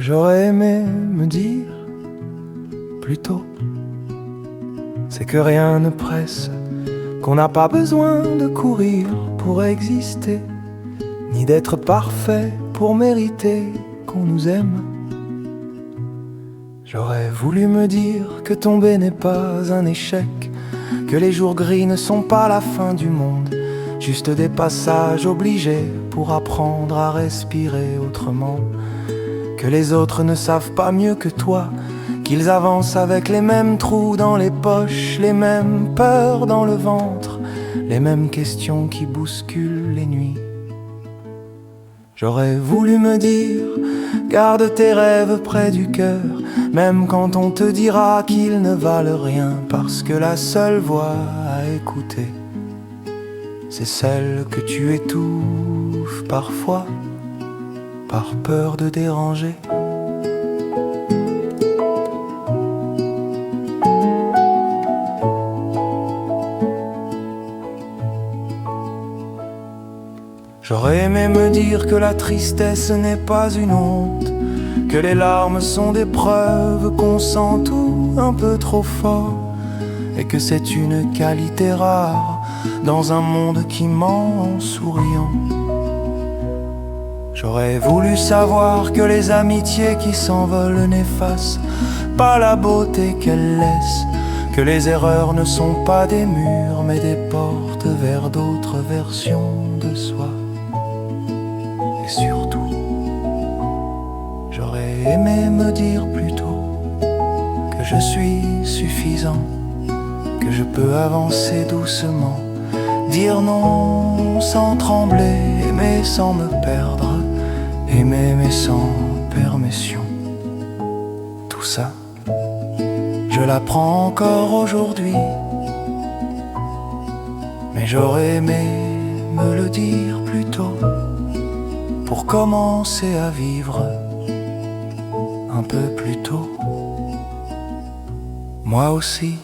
j'aurais aimé me dire plus tôt, c'est que rien ne presse, qu'on n'a pas besoin de courir pour exister, ni d'être parfait pour mériter qu'on nous aime. J'aurais voulu me dire que tomber n'est pas un échec, que les jours gris ne sont pas la fin du monde, juste des passages obligés pour apprendre à respirer autrement, que les autres ne savent pas mieux que toi, qu'ils avancent avec les mêmes trous dans les poches, les mêmes peurs dans le ventre, les mêmes questions qui bousculent les nuits. J'aurais voulu me dire, garde tes rêves près du cœur, même quand on te dira qu'ils ne valent rien, parce que la seule voix à écouter, c'est celle que tu étouffes parfois, par peur de déranger. J'aurais aimé me dire que la tristesse n'est pas une honte, que les larmes sont des preuves qu'on sent tout un peu trop fort, et que c'est une qualité rare dans un monde qui ment en souriant. J'aurais voulu savoir que les amitiés qui s'envolent n'effacent pas la beauté qu'elles laissent, que les erreurs ne sont pas des murs mais des portes vers d'autres versions de soi. Et surtout, j'aurais aimé me dire plus tôt que je suis suffisant, que je peux avancer doucement, dire non sans trembler, aimer sans me perdre, aimer mais sans permission. Tout ça, je l'apprends encore aujourd'hui, mais j'aurais aimé me le dire plus tôt, pour commencer à vivre un peu plus tôt. Moi aussi